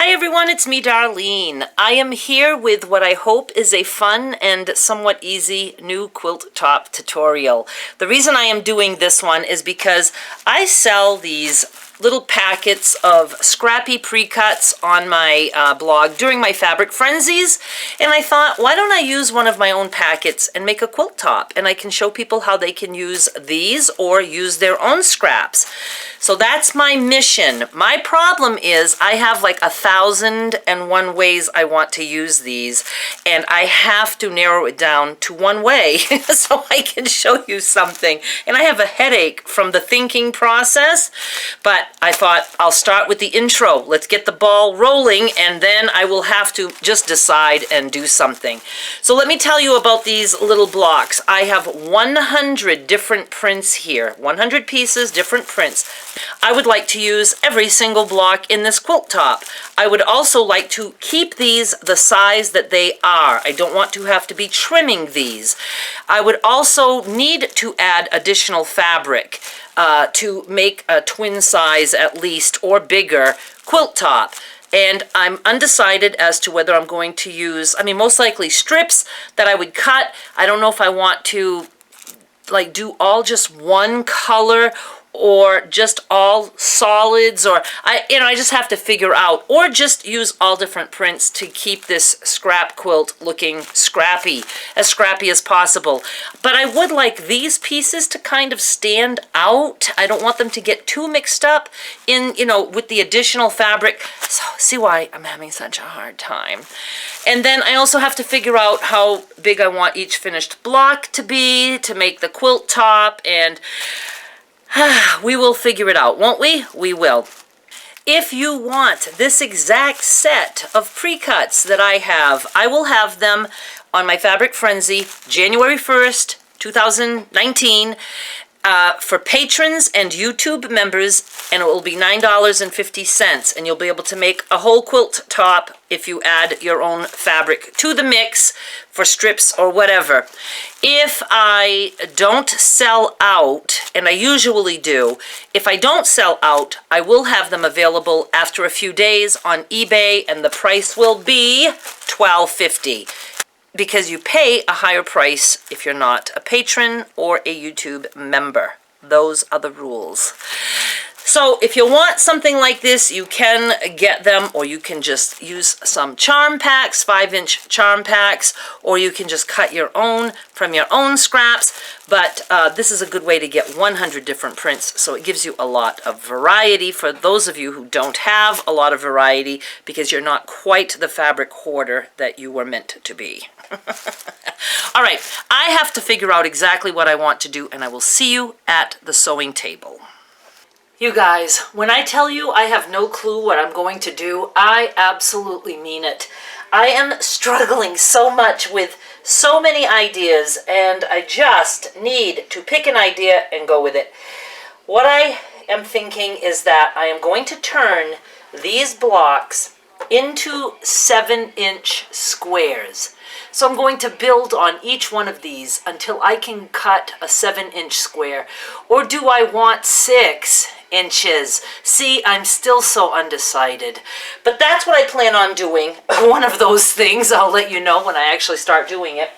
Hi everyone, it's me Darlene. I am here with what I hope is a fun and somewhat easy new quilt top tutorial. The reason I am doing this one is because I sell these little packets of Scrappy pre-cuts on my blog during my fabric frenzies, and I thought, why don't I use one of my own packets and make a quilt top, and I can show people how they can use these or use their own scraps. So that's my mission. My problem is I have like 1,001 ways I want to use these, and I have to narrow it down to one way so I can show you something. And I have a headache from the thinking process, but I thought I'll start with the intro. Let's get the ball rolling, and then I will have to just decide and do something. So let me tell you about these little blocks. I have 100 different prints here, 100 pieces, different prints. I would like to use every single block in this quilt top. I would also like to keep these the size that they are. I don't want to have to be trimming these. I would also need to add additional fabric to make a twin size at least or bigger quilt top. And I'm undecided as to whether I'm going to use, most likely strips that I would cut. I don't know if I want to like do all just one color or just all solids, or I just have to figure out, or just use all different prints to keep this scrap quilt looking scrappy as possible. But I would like these pieces to kind of stand out. I don't want them to get too mixed up in, with the additional fabric. So see why I'm having such a hard time. And then I also have to figure out how big I want each finished block to be to make the quilt top, and we will figure it out, won't we? We will. If you want this exact set of pre-cuts that I will have them on my Fabric Frenzy, January 1st, 2019, for patrons and YouTube members, and it will be $9.50, and you'll be able to make a whole quilt top if you add your own fabric to the mix for strips or whatever. If I don't sell out, and I usually do, if I don't sell out, I will have them available after a few days on eBay, and the price will be $12.50. Because you pay a higher price if you're not a patron or a YouTube member. Those are the rules. So if you want something like this, you can get them, or you can just use some charm packs, 5-inch charm packs, or you can just cut your own from your own scraps. But this is a good way to get 100 different prints, so it gives you a lot of variety for those of you who don't have a lot of variety because you're not quite the fabric hoarder that you were meant to be. All right, I have to figure out exactly what I want to do, and I will see you at the sewing table. You guys, when I tell you I have no clue what I'm going to do, I absolutely mean it. I am struggling so much with so many ideas, and I just need to pick an idea and go with it. What I am thinking is that I am going to turn these blocks into 7-inch squares. So I'm going to build on each one of these until I can cut a 7-inch square. Or do I want 6 inches? See, I'm still so undecided. But that's what I plan on doing. One of those things. I'll let you know when I actually start doing it.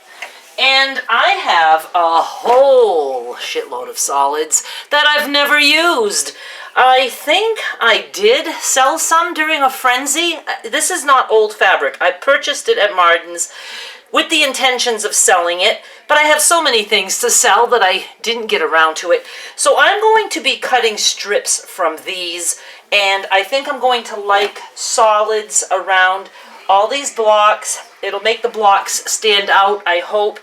And I have a whole shitload of solids that I've never used. I think I did sell some during a frenzy. This is not old fabric. I purchased it at Martin's with the intentions of selling it, but I have so many things to sell that I didn't get around to it. So I'm going to be cutting strips from these, and I think I'm going to like solids around all these blocks. It'll make the blocks stand out, I hope.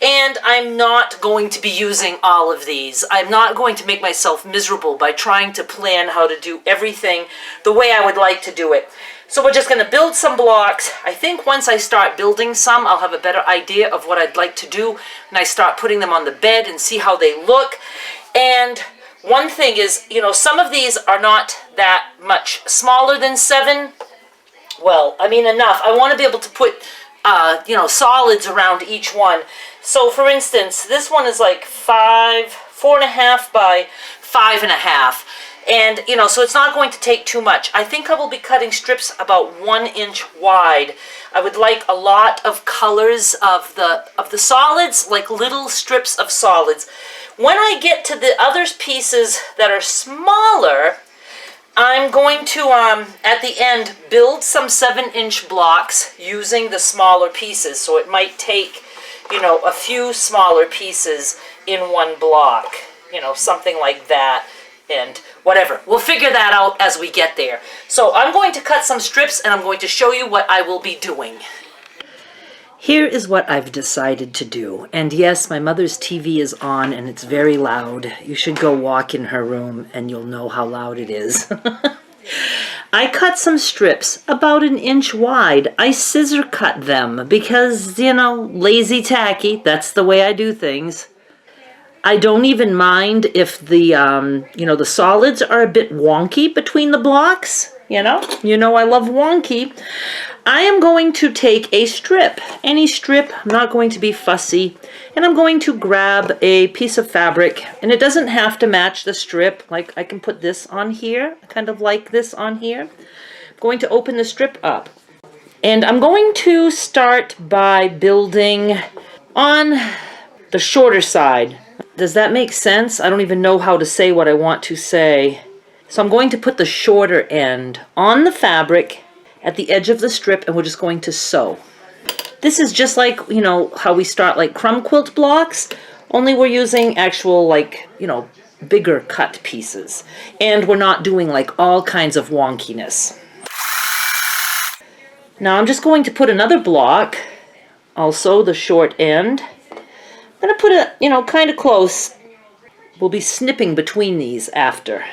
And I'm not going to be using all of these. I'm not going to make myself miserable by trying to plan how to do everything the way I would like to do it. So we're just going to build some blocks. I think once I start building some, I'll have a better idea of what I'd like to do, and I start putting them on the bed and see how they look. And one thing is, some of these are not that much smaller than 7. Well, enough. I want to be able to put, solids around each one. So, for instance, this one is like 4.5 by 5.5. And, you know, so it's not going to take too much. I think I will be cutting strips about 1 inch wide. I would like a lot of colors of the solids, like little strips of solids. When I get to the other pieces that are smaller, I'm going to, at the end, build some 7-inch blocks using the smaller pieces. So it might take, you know, a few smaller pieces in one block, you know, something like that. And whatever. We'll figure that out as we get there. So I'm going to cut some strips and I'm going to show you what I will be doing. Here is what I've decided to do. And yes, my mother's TV is on and it's very loud. You should go walk in her room and you'll know how loud it is. I cut some strips about 1 inch wide. I scissor cut them because, you know, lazy tacky. That's the way I do things. I don't even mind if the, you know, the solids are a bit wonky between the blocks. You know I love wonky. I am going to take a strip, any strip. I'm not going to be fussy. And I'm going to grab a piece of fabric. And it doesn't have to match the strip. Like, I can put this on here, kind of like this on here. I'm going to open the strip up. And I'm going to start by building on the shorter side. Does that make sense? I don't even know how to say what I want to say. So I'm going to put the shorter end on the fabric at the edge of the strip, and we're just going to sew. This is just like, you know, how we start like crumb quilt blocks, only we're using actual, like, you know, bigger cut pieces. And we're not doing like all kinds of wonkiness. Now I'm just going to put another block, also the short end. I'm going to put it, you know, kind of close. We'll be snipping between these after.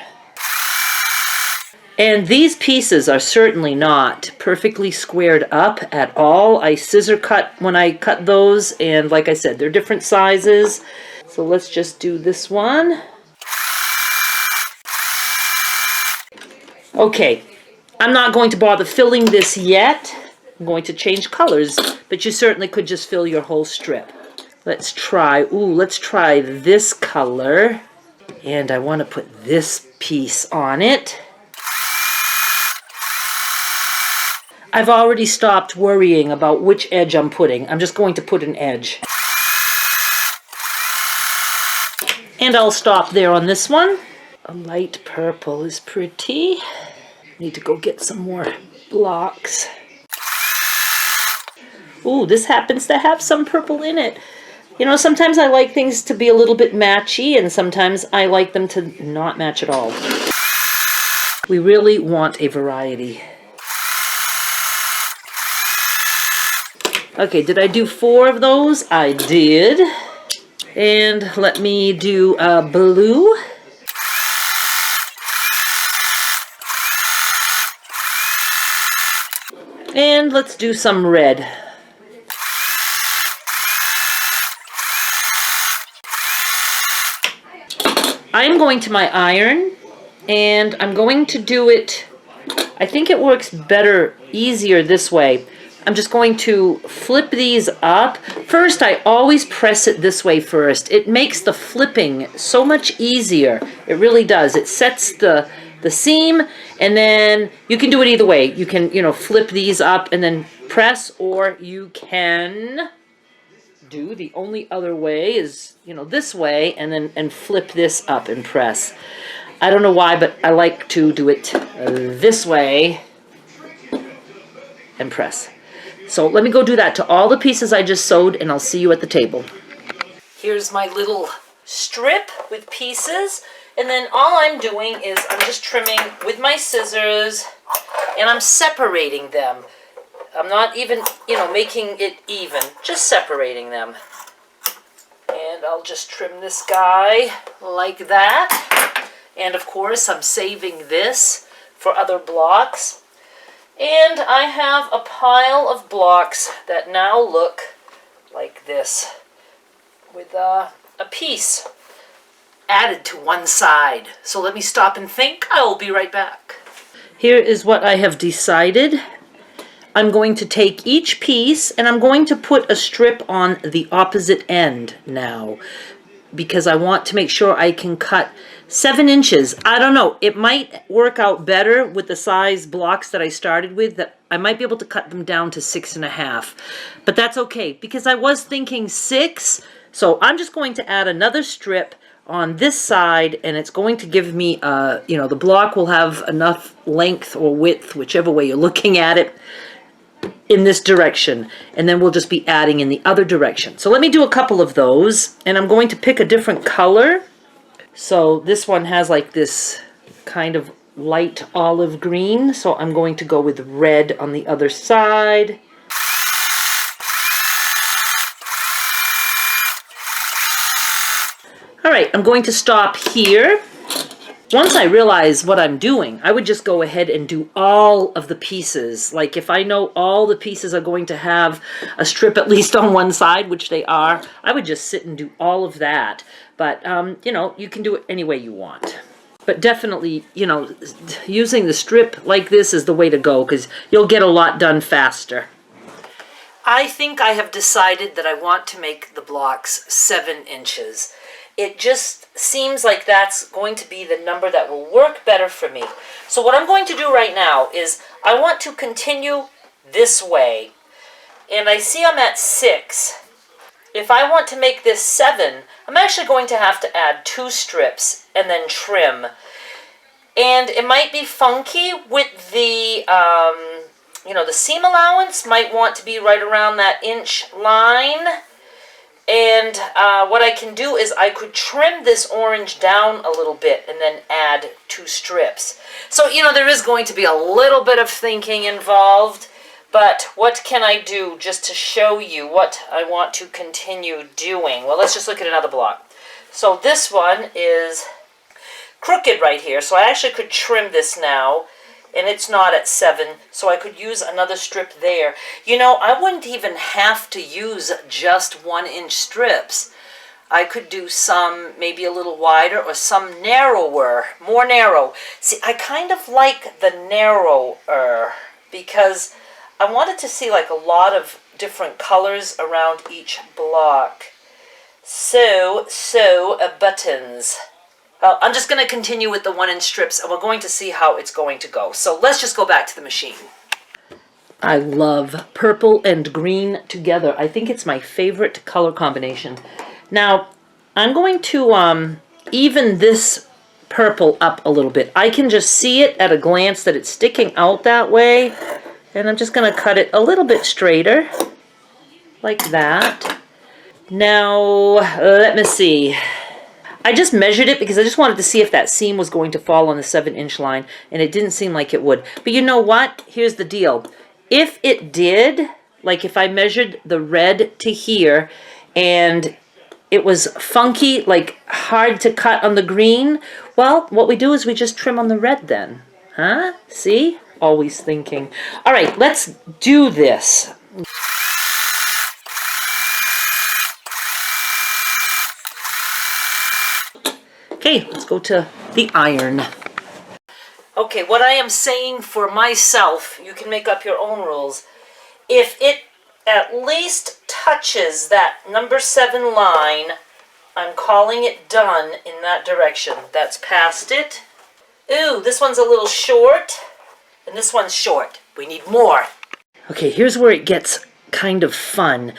And these pieces are certainly not perfectly squared up at all. I scissor cut when I cut those, and like I said, they're different sizes. So let's just do this one. Okay, I'm not going to bother filling this yet. I'm going to change colors, but you certainly could just fill your whole strip. Let's try, let's try this color. And I want to put this piece on it. I've already stopped worrying about which edge I'm putting. I'm just going to put an edge. And I'll stop there on this one. A light purple is pretty. Need to go get some more blocks. Ooh, this happens to have some purple in it. You know, sometimes I like things to be a little bit matchy, and sometimes I like them to not match at all. We really want a variety. Okay, did I do 4 of those? I did. And let me do blue. And let's do some red. I'm going to my iron, and I'm going to do it, I think it works better, easier this way. I'm just going to flip these up. First, I always press it this way first. It makes the flipping so much easier. It really does. It sets the seam, and then you can do it either way. You can, you know, flip these up and then press, or you can do the only other way is, you know, this way, and then flip this up and press. I don't know why, but I like to do it this way and press. So let me go do that to all the pieces I just sewed, and I'll see you at the table. Here's my little strip with pieces, and then all I'm doing is I'm just trimming with my scissors, and I'm separating them. I'm not even, you know, making it even, just separating them. And I'll just trim this guy like that. And of course, I'm saving this for other blocks. And I have a pile of blocks that now look like this, with a piece added to one side. So let me stop and think. I'll be right back. Here is what I have decided. I'm going to take each piece and I'm going to put a strip on the opposite end now, because I want to make sure I can cut 7 inches. I don't know. It might work out better with the size blocks that I started with. That I might be able to cut them down to 6.5. But that's okay because I was thinking 6. So I'm just going to add another strip on this side, and it's going to give me, the block will have enough length or width, whichever way you're looking at it, in this direction, and then we'll just be adding in the other direction. So let me do a couple of those, and I'm going to pick a different color. So this one has like this kind of light olive green, so I'm going to go with red on the other side. All right, I'm going to stop here. Once I realize what I'm doing, I would just go ahead and do all of the pieces. Like if I know all the pieces are going to have a strip at least on one side, which they are, I would just sit and do all of that. But, you can do it any way you want. But definitely, using the strip like this is the way to go because you'll get a lot done faster. I think I have decided that I want to make the blocks 7 inches. It just seems like that's going to be the number that will work better for me. So what I'm going to do right now is I want to continue this way. And I see I'm at 6. If I want to make this 7, I'm actually going to have to add 2 strips and then trim. And it might be funky with the, the seam allowance might want to be right around that inch line. And what I can do is I could trim this orange down a little bit and then add 2 strips. So, there is going to be a little bit of thinking involved, but what can I do just to show you what I want to continue doing? Well, let's just look at another block. So this one is crooked right here, so I actually could trim this now. And it's not at 7, so I could use another strip there. I wouldn't even have to use just 1-inch strips. I could do some maybe a little wider or some narrower, more narrow. See, I kind of like the narrower because I wanted to see like a lot of different colors around each block. So, buttons. Well, I'm just going to continue with the 1-inch strips, and we're going to see how it's going to go. So let's just go back to the machine. I love purple and green together. I think it's my favorite color combination. Now, I'm going to even this purple up a little bit. I can just see it at a glance that it's sticking out that way, and I'm just going to cut it a little bit straighter, like that. Now, let me see. I just measured it because I just wanted to see if that seam was going to fall on the 7-inch line, and it didn't seem like it would. But you know what? Here's the deal. If it did, like if I measured the red to here, and it was funky, like hard to cut on the green, well, what we do is we just trim on the red then. Huh? See? Always thinking. All right, let's do this. Okay, let's go to the iron. Okay, what I am saying for myself, you can make up your own rules. If it at least touches that number 7 line, I'm calling it done in that direction. That's past it. Ooh, this one's a little short, and this one's short. We need more. Okay, here's where it gets kind of fun.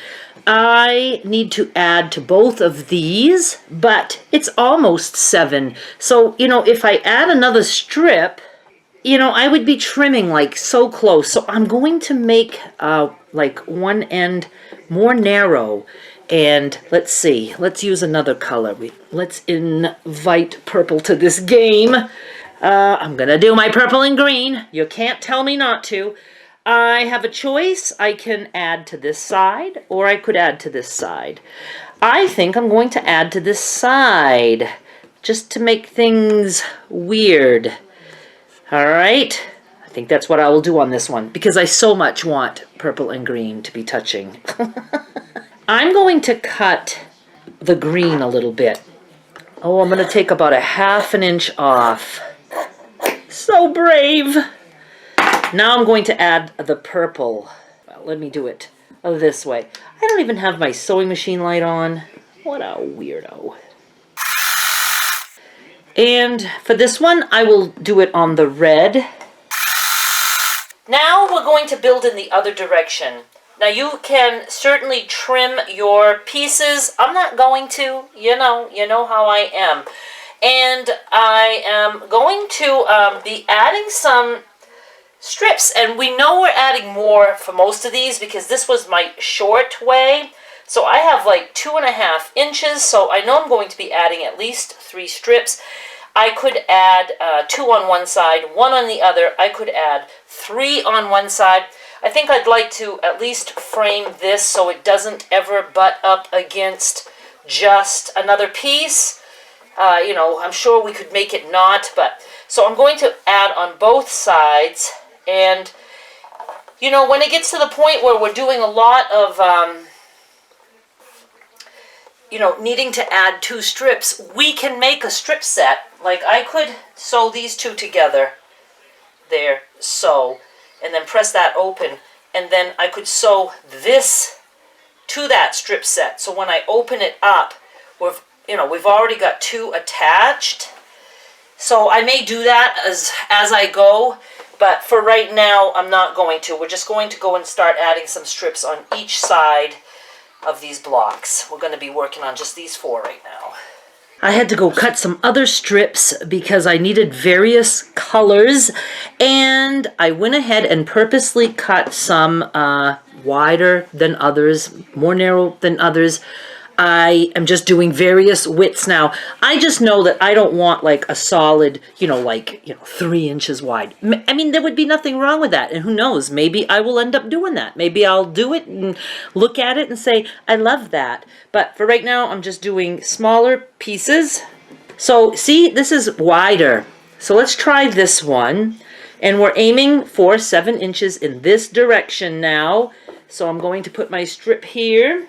I need to add to both of these, but it's almost 7. So, if I add another strip, I would be trimming like so close. So I'm going to make like one end more narrow. And let's see, let's use another color. Let's invite purple to this game. I'm going to do my purple and green. You can't tell me not to. I have a choice. I can add to this side, or I could add to this side. I think I'm going to add to this side, just to make things weird. All right? I think that's what I will do on this one, because I so much want purple and green to be touching. I'm going to cut the green a little bit. Oh, I'm going to take about a 1/2 inch off. So brave! Now I'm going to add the purple. Well, let me do it this way. I don't even have my sewing machine light on. What a weirdo. And for this one, I will do it on the red. Now we're going to build in the other direction. Now you can certainly trim your pieces. I'm not going to, you know how I am. And I am going to be adding some strips. And we know we're adding more for most of these because this was my short way. So I have like 2.5 inches. So I know I'm going to be adding at least 3 strips. I could add 2 on one side, 1 on the other. I could add 3 on one side. I think I'd like to at least frame this so it doesn't ever butt up against just another piece. You know, I'm sure we could make it not, but so I'm going to add on both sides. And, you know, when it gets to the point where we're doing a lot of, you know, needing to add 2 strips, we can make a strip set. Like I could sew these 2 together. There, sew. And then press that open, and then I could sew this to that strip set. So when I open it up, we've already got 2 attached. So I may do that as I go, but for right now, I'm not going to. We're just going to go and start adding some strips on each side of these blocks. We're going to be working on just these 4 right now. I had to go cut some other strips because I needed various colors, and I went ahead and purposely cut some wider than others, more narrow than others. I am just doing various widths now. I just know that I don't want like a solid, 3 inches wide. I mean, there would be nothing wrong with that. And who knows, maybe I will end up doing that. Maybe I'll do it and look at it and say, I love that. But for right now, I'm just doing smaller pieces. So see, this is wider. So let's try this one. And we're aiming for 7 inches in this direction now. So I'm going to put my strip here.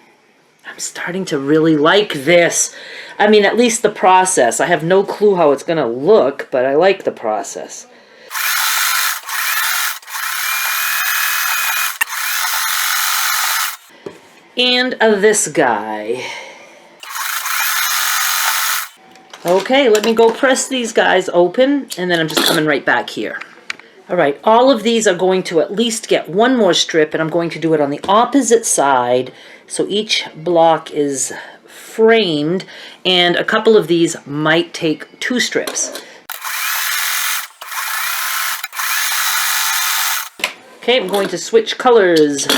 I'm starting to really like this. I mean, at least the process. I have no clue how it's going to look, but I like the process. And this guy. Okay, let me go press these guys open, and then I'm just coming right back here. All right, all of these are going to at least get 1 more strip, and I'm going to do it on the opposite side. So each block is framed, and a couple of these might take 2 strips. Okay, I'm going to switch colors.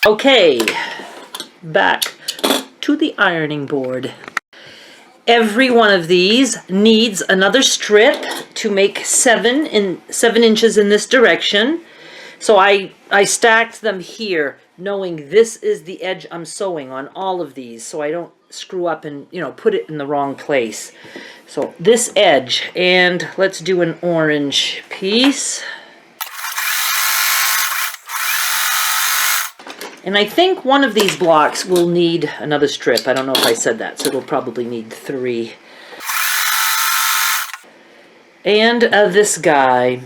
Okay, back to the ironing board. Every one of these needs another strip to make 7 inches in this direction. So I stacked them here, knowing this is the edge I'm sewing on all of these, so I don't screw up and, put it in the wrong place. So this edge, and let's do an orange piece. And I think one of these blocks will need another strip. I don't know if I said that, so it'll probably need 3. And this guy.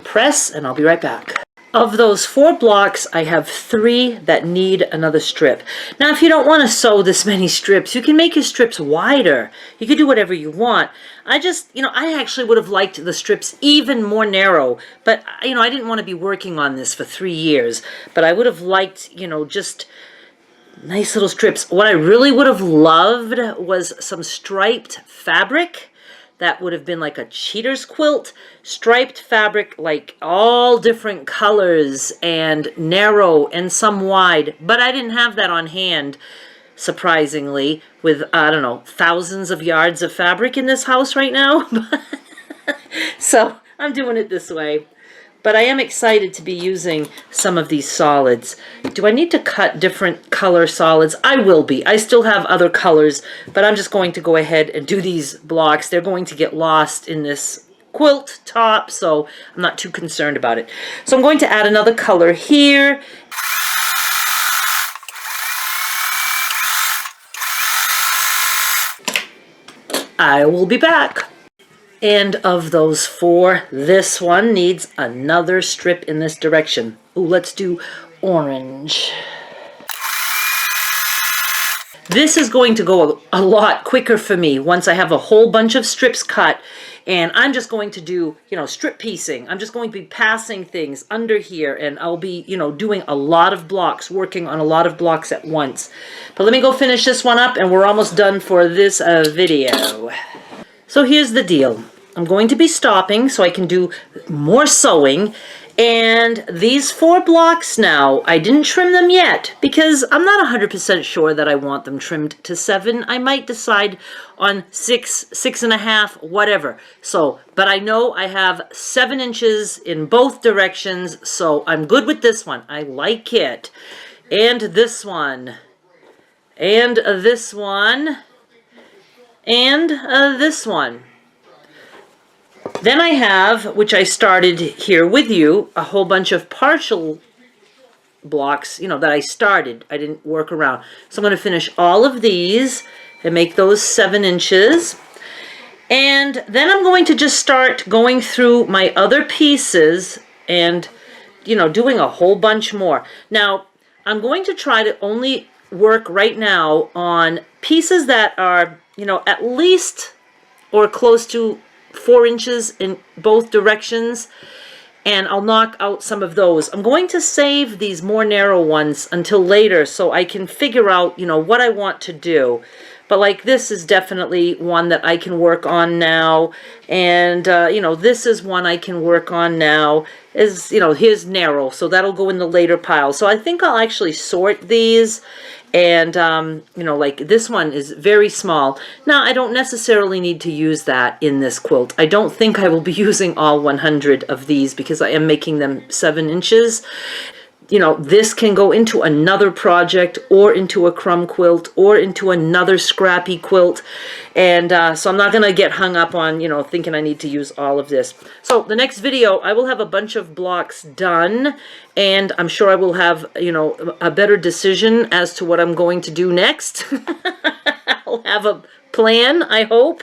Press, and I'll be right back. Of those 4 blocks, I have 3 that need another strip. Now, if you don't want to sew this many strips, you can make your strips wider. You can do whatever you want. I just, I actually would have liked the strips even more narrow, but, I didn't want to be working on this for 3 years, but I would have liked, just nice little strips. What I really would have loved was some striped fabric. That would have been like a cheater's quilt, striped fabric, like all different colors and narrow and some wide. But I didn't have that on hand, surprisingly, with, I don't know, thousands of yards of fabric in this house right now. So I'm doing it this way. But I am excited to be using some of these solids. Do I need to cut different color solids? I will be. I still have other colors, but I'm just going to go ahead and do these blocks. They're going to get lost in this quilt top, so I'm not too concerned about it. So I'm going to add another color here. I will be back. And of those 4, this one needs another strip in this direction. Ooh, let's do orange. This is going to go a lot quicker for me once I have a whole bunch of strips cut, and I'm just going to do, you know, strip piecing. I'm just going to be passing things under here, and I'll be, you know, doing a lot of blocks, working on a lot of blocks at once. But let me go finish this one up, and we're almost done for this video. So here's the deal. I'm going to be stopping so I can do more sewing. And these 4 blocks now, I didn't trim them yet because I'm not 100% sure that I want them trimmed to 7. I might decide on 6, 6.5, whatever. So, but I know I have 7 inches in both directions, so I'm good with this one. I like it. And this one. And this one. And this one. Then I have, which I started here with you, a whole bunch of partial blocks, you know, that I started. I didn't work around. So I'm going to finish all of these and make those 7 inches. And then I'm going to just start going through my other pieces and, you know, doing a whole bunch more. Now, I'm going to try to only work right now on pieces that are, you know, at least or close to 4 inches in both directions, and I'll knock out some of those. I'm going to save these more narrow ones until later so I can figure out, you know, what I want to do. But like this is definitely one that I can work on now, and you know, this is one I can work on now. Is, you know, here's narrow, so that'll go in the later pile. So I think I'll actually sort these. And, you know, like this one is very small. Now, I don't necessarily need to use that in this quilt. I don't think I will be using all 100 of these because I am making them 7 inches. You know, this can go into another project or into a crumb quilt or into another scrappy quilt. And so I'm not going to get hung up on, you know, thinking I need to use all of this. So the next video, I will have a bunch of blocks done. And I'm sure I will have, you know, a better decision as to what I'm going to do next. I'll have a plan, I hope.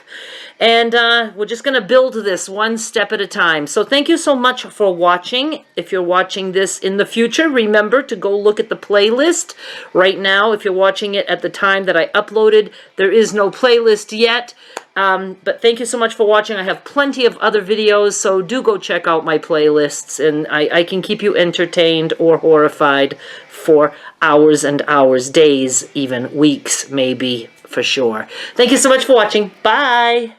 And we're just going to build this one step at a time. So thank you so much for watching. If you're watching this in the future, remember to go look at the playlist. Right now, if you're watching it at the time that I uploaded, there is no playlist yet. But thank you so much for watching. I have plenty of other videos, so do go check out my playlists. And I can keep you entertained or horrified for hours and hours, days, even weeks, maybe, for sure. Thank you so much for watching. Bye!